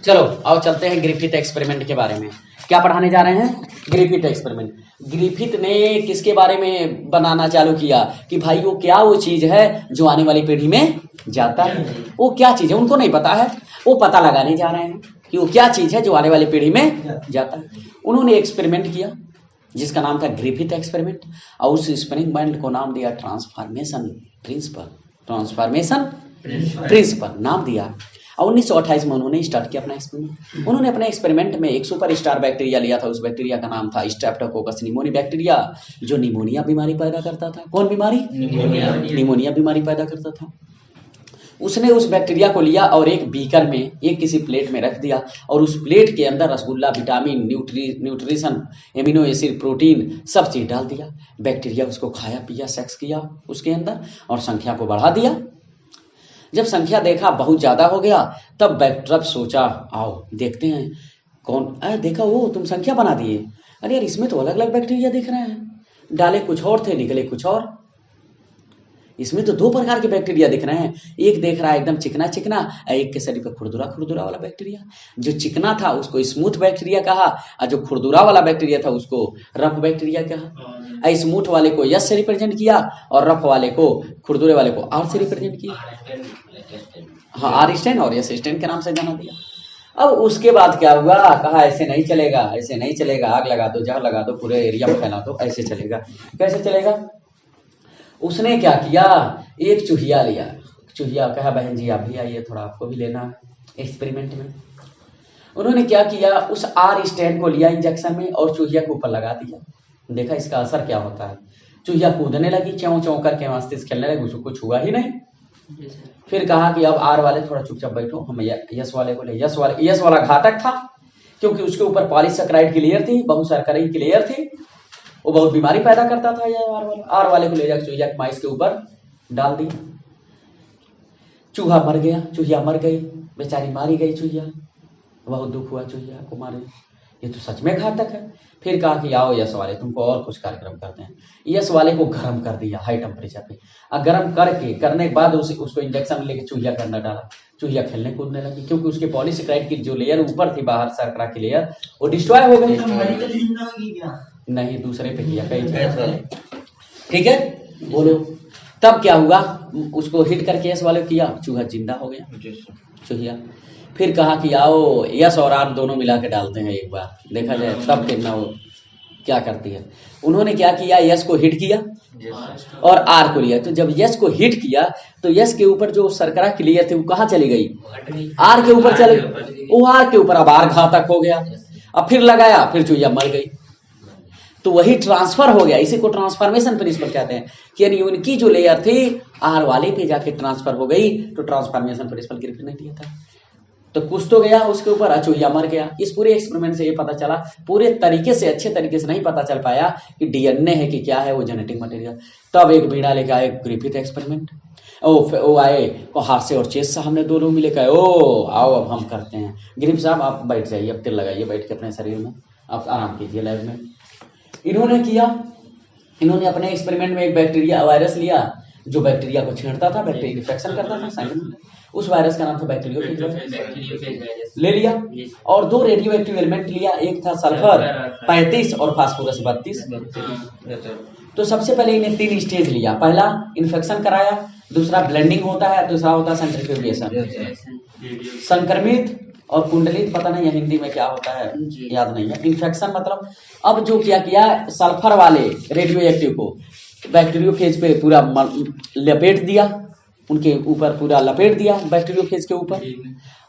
चलो आओ चलते हैं ग्रिफिथ एक्सपेरिमेंट के बारे में। क्या पढ़ाने जा रहे हैं? Griffith experiment. ग्रिफिथ ने किसके बारे में बनाना चालू किया कि भाई वो क्या वो चीज है जो आने वाली पीढ़ी में जाता है, वो क्या चीज है उनको नहीं पता है, वो पता लगाने जा रहे हैं कि वो क्या चीज है जो आने वाली पीढ़ी में जाता है। उन्होंने एक्सपेरिमेंट किया जिसका नाम था ग्रिफिथ एक्सपेरिमेंट और उस एक्सपेरिमेंट को नाम दिया ट्रांसफॉर्मेशन प्रिंसिपल। ट्रांसफॉर्मेशन प्रिंसिपल नाम दिया और 1928 में उन्होंने स्टार्ट किया अपना एक्सपेरिमेंट। उन्होंने अपने एक्सपेरिमेंट में एक सुपर स्टार बैक्टीरिया लिया था। उस बैक्टीरिया का नाम था स्ट्रेप्टोकोकस निमोनी बैक्टीरिया, जो निमोनिया बीमारी पैदा करता था। कौन बीमारी? निमोनिया बीमारी पैदा करता था। उसने उस बैक्टीरिया को लिया और एक बीकर में, एक किसी प्लेट में रख दिया और उस प्लेट के अंदर rasgulla, vitamin, nutrition, amino acid, protein सब चीज डाल दिया। बैक्टीरिया उसको खाया पिया, सेक्स किया उसके अंदर और संख्या को बढ़ा दिया। जब संख्या देखा बहुत ज्यादा हो गया तब बैक्टीरिया सोचा आओ देखते हैं कौन। अरे देखा वो तुम संख्या बना दिए, अरे यार इसमें तो अलग अलग बैक्टीरिया दिख रहे हैं। डाले कुछ और थे, निकले कुछ और। इसमें तो दो प्रकार के बैक्टीरिया दिख रहे हैं, एक देख रहा है एकदम चिकना चिकना, एक के शरीर पर खुरदुरा खुरदुरा वाला बैक्टीरिया। जो चिकना था उसको स्मूथ बैक्टीरिया कहा और जो खुरदुरा वाला बैक्टीरिया था उसको रफ बैक्टीरिया कहा। स्मूथ वाले को यस से रिप्रेजेंट किया और रफ वाले को, खुरदुरे वाले को आर से रिप्रेजेंट किया। हाँ, आर स्टेन और यस स्टेन के नाम से जाना दिया। अब उसके बाद क्या हुआ, कहा ऐसे नहीं चलेगा, ऐसे नहीं चलेगा, आग लगा दो, जहर लगा दो, पूरे एरिया में फैला दो, ऐसे चलेगा। कैसे चलेगा? उसने क्या किया, एक चूहिया लिया। चूहिया कहा बहन जी आप भी आइए, थोड़ा आपको भी लेना एक्सपेरिमेंट में। उन्होंने क्या किया, उस आर स्टैंड को लिया इंजेक्शन में और चूहिया के ऊपर लगा दिया। देखा इसका असर क्या होता है। चूहिया कूदने लगी, च्यों च्यों करके मस्तिष्क खेलने लगी, उसको कुछ हुआ ही नहीं। फिर कहा कि अब आर वाले थोड़ा चुपचाप बैठो, हम यस वाले को ले। यस वाला घातक था क्योंकि उसके ऊपर पॉलीसैकेराइड की लेयर थी, बहुशर्करा की लेयर थी, वो बहुत बीमारी पैदा करता था। ये आर वाले को ले जाकर चूहिया माइस के ऊपर डाल दी। चूहा मर गया, चूहिया मर गई, बेचारी मारी गई चूहिया। बहुत दुख हुआ चूहिया को मारे, ये तो सच में घातक है। फिर कहा कि आओ यस वाले तुमको और कुछ कार्यक्रम करते हैं। यस वाले को गर्म कर दिया हाई टेम्परेचर पे, और गर्म करने के बाद उसको इंजेक्शन लेके चूहिया के अंदर डाला। चूहिया खेलने कूदने लगी क्योंकि उसके पॉलीसैकेराइड की जो लेयर ऊपर थी, बाहर शर्करा की लेयर, वो डिस्ट्रॉय हो गई। नहीं, दूसरे पे किया कई। ठीक है, बोलो। तब क्या हुआ, उसको हिट करके यस वाले किया, चूहा जिंदा हो गया चूहिया। फिर कहा कि आओ यस और आर दोनों मिला के डालते हैं एक बार, देखा जाए तब कितना वो क्या करती है। उन्होंने क्या किया, यस को हिट किया और आर को लिया। तो जब यस को हिट किया तो यस के ऊपर जो शर्करा की लेयर थी वो कहाँ चली गई, आर के ऊपर चली गई। वो आर के ऊपर अब आर घातक हो गया। अब फिर लगाया, फिर चूहिया मर गई। तो वही ट्रांसफर हो गया। इसी को ट्रांसफॉर्मेशन प्रिंसिपल कहते हैं कि यानी उनकी जो लेयर थी आर वाले पे जाके ट्रांसफर हो गई, तो ट्रांसफॉर्मेशन प्रिंसिपल ग्रिफिथ ने दिया था। तो कुछ तो गया उसके ऊपर, चूहिया मर गया। इस पूरे एक्सपेरिमेंट से ये पता चला, पूरे तरीके से अच्छे तरीके से नहीं पता चल पाया कि डीएनए है कि क्या है वो जेनेटिक मटेरियल। तब एक बीड़ा लेके आए ग्रिफिथ एक्सपेरिमेंट। वो आए हाथ से और चेस्ट से, हमने दोनों मिले कहे ओ आओ अब हम करते हैं। ग्रिफिथ साहब आप बैठ जाइए, अब तेल लगाइए बैठ के अपने शरीर में, आप आराम कीजिए लैब में। इन्होंने किया, इन्होंने अपने एक्सपेरिमेंट में एक बैक्टीरिया वायरस लिया जो बैक्टीरिया को छेड़ता था, बैक्टीरिया इन्फेक्शन करता था। उस वायरस का नाम था बैक्टीरियोफेज। ले लिया और दो रेडियो एक्टिव एलिमेंट लिया, एक था सल्फर 35 और फास्फोरस 32। तो सबसे पहले इन्हें 3 स्टेज लिया। पहला इन्फेक्शन कराया, दूसरा ब्लेंडिंग होता है, दूसरा होता है सेंट्रीफ्यूगेशन। संक्रमित और कुंडलित, पता नहीं हिंदी में क्या होता है, याद नहीं है। इन्फेक्शन मतलब, अब जो किया सल्फर वाले रेडियो एक्टिव को बैक्टीरियोफेज पे पूरा लपेट दिया, उनके ऊपर पूरा लपेट दिया बैक्टीरियोफेज के ऊपर,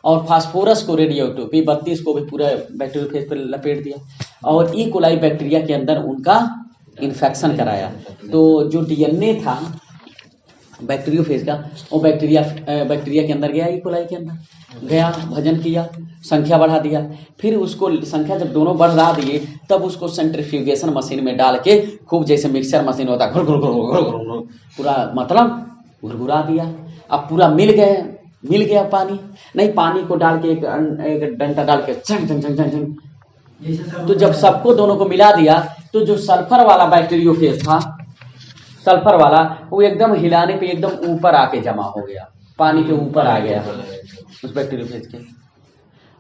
और फास्फोरस को रेडियो एक्टिव P32 को भी पूरा बैक्टीरियोफेज पे लपेट दिया, और ई कोलाई बैक्टीरिया के अंदर उनका इन्फेक्शन कराया। तो जो डीएनए था बैक्टीरियोफेज का, वो बैक्टीरिया के अंदर गया, ई कोलाई के अंदर गया, भजन किया, संख्या बढ़ा दिया। फिर उसको संख्या जब दोनों बढ़ा दिए तब उसको सेंट्रीफ्यूगेशन मशीन में डाल के खूब, जैसे मिक्सर मशीन होता है, घुर घुर घुर घुर पूरा मतलब घुरघुरा दिया। अब पूरा मिल गया पानी। नहीं, पानी को डाल के एक डंडा डाल के झंग झंग झंग झंग। तो जब सबको दोनों को मिला दिया तो जो सल्फर वाला बैक्टीरियोफेज था, सल्फर वाला, वो एकदम हिलाने पे एकदम ऊपर आके जमा हो गया, पानी के ऊपर आ गया उस बैक्टीरियोफेज के।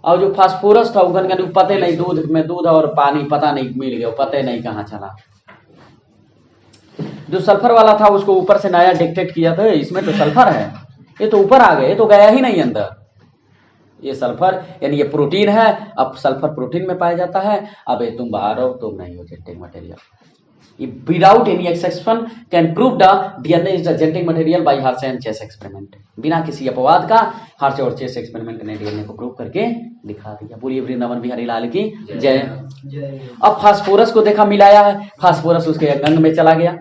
और जो फास्फोरस था उगन का पते नहीं, दूध में दूध और पानी पता नहीं मिल गया, पते नहीं कहाँ चला। जो सल्फर वाला था उसको ऊपर से नया डिटेक्ट किया था, इसमें तो सल्फर है, ये तो ऊपर आ गए, ये तो गया ही नहीं अंदर। ये सल्फर यानी ये प्रोटीन है, अब सल्फर प्रोटीन में पाया जाता है। अब ये तुम बाहर हो, तुम नहीं हो genetic material. Without any exception can prove the DNA is the genetic material by Hershey and Chase experiment. बिना किसी अपवाद का हार्शे और चेस एक्सपेरिमेंट ने डीएनए को प्रूव करके दिखा दिया। बोलिए वृंदावन बिहारी लाल की जय। अब फास्फोरस को देखा मिलाया है, फास्फोरस उसके अंग में चला गया,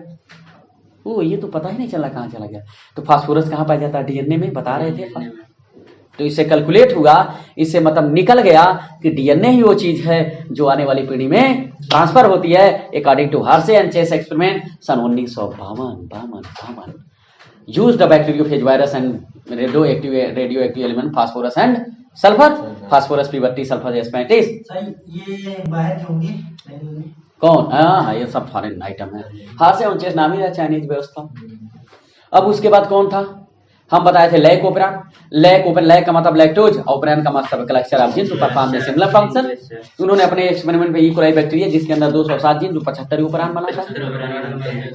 वो ये तो पता ही नहीं चला कहाँ चला गया। तो फास्फोरस कहाँ पाया जाता है? डीएनए में, बता रहे थे। तो इससे कैलकुलेट हुआ, इससे मतलब निकल गया कि डीएनए ही वो चीज है जो आने वाली पीढ़ी में ट्रांसफर होती है according to Hershey and Chase experiment सन 1952। Use the bacteriophage virus and radio active element phosphorus and sulphur, phosphorus puberty sulphur एस्पेटिस। ये बाहर के होंगे कौन? हाँ, ये सब फॉरेन आइटम है। हार्शे और चेस नाम ही है, चाइनीज व्यवस्था। अब उसके बाद कौन था? हम बताए थे लैक ओपेरान। लैक का मतलब लैक्टोज, ओपेरान का मतलब collection of gene to perform the similar function. उन्होंने अपने एक्सपेरिमेंट में ई कोलाई बैक्टीरिया जिसके अंदर 207 जीन जो 75 ओपेरान बना था।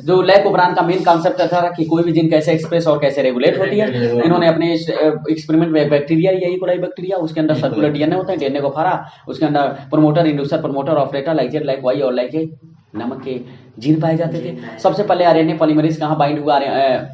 जो लैक ओपेरान का मेन कॉन्सेप्ट था कि कोई भी जीन कैसे एक्सप्रेस और कैसे रेगुलेट होती है। इन्होंने अपने एक्सपेरिमेंट में बैक्टीरिया या ई कोलाई बैक्टीरिया, उसके अंदर सर्कुलर डीएनए होता है, डीएनए को फाड़ा, उसके अंदर promoter, inducer, promoter, operator, like Z, like why और लाइक ए नामक के जीन पाए जाते थे। सबसे पहले आरएनए पॉलीमरेज कहाँ बाइंड हुआ?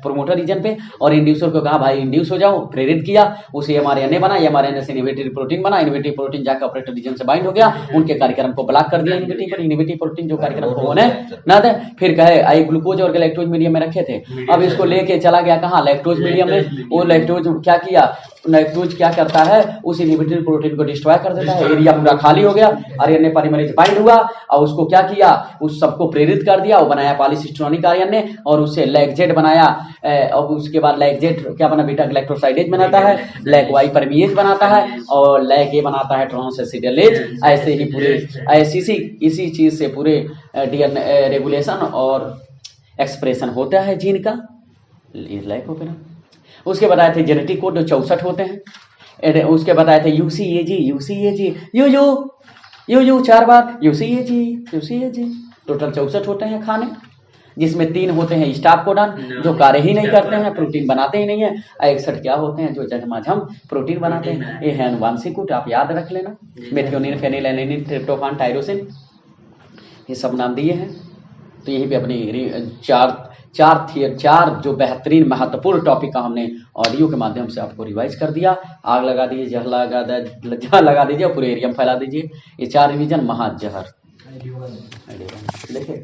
प्रोमोटर रीजन पे, और इंड्यूसर को कहा भाई इंड्यूस हो जाओ, प्रेरित किया, उसे एमआरएनए बना, एमआरएनए से इनहिबिटरी प्रोटीन बना, इनहिबिटरी प्रोटीन जाकर ऑपरेटर रीजन से बाइंड हो गया, उनके कार्यक्रम को ब्लॉक कर दिया इनहिबिटरी प्रोटीन जो कार्यक्रम को होने ना दे। फिर कहे आई ग्लूकोज और लैक्टोज मीडियम में रखे थे, अब इसको लेके चला गया कहाँ? लैक्टोज मीडियम में। वो लैक्टोज क्या किया? लैक्टोज क्या करता है? उस इनहिबिटरी प्रोटीन को डिस्ट्रॉय कर देता है, एरिया पूरा खाली हो गया, आरएनए पॉलीमरेज बाइंड हुआ और उसको क्या किया? उस सबको प्रेरित कर दिया, वो बनाया पॉलीसिस्टोनिक आरएनए और उससे लैक्जेड बनाया। और उसके बाद लैक्जेड क्या बना? बीटा ग्लाइकोसाइडेज बनाता है, लैक वाई परमीएज बनाता है और लैक ए बनाता है ट्रांसएसिडलेज। ऐसे ही पूरे इसी चीज से पूरे डीएनए रेगुलेशन और एक्सप्रेशन होता है जीन का। Lac operon. उसके बताए थे जेनेटिक कोड जो 64 होते हैं। उसके बताए थे यूसीएजी यू 4 बार यूसीएजी टोटल 64 होते हैं खाने, जिसमें 3 होते हैं स्टाप कोडन जो कार्य ही नहीं करते हैं, प्रोटीन बनाते ही नहीं है। 61 क्या होते हैं? जो जन्माझम प्रोटीन बनाते हैं। ये है अनुवांशिक, आप याद रख लेना, मेथियोनिन, फेनिलैलेनिन, ट्रिप्टोफान, टायरोसिन, ये सब नाम दिए हैं। तो यही पे अपनी चार जो बेहतरीन महत्वपूर्ण टॉपिक का हमने ऑडियो के माध्यम से आपको रिवाइज कर दिया। आग लगा दीजिए, जहर लगा दीजिए, पूरे एरिया में फैला दीजिए। ये 4 रिवीजन महाजहर। देखिए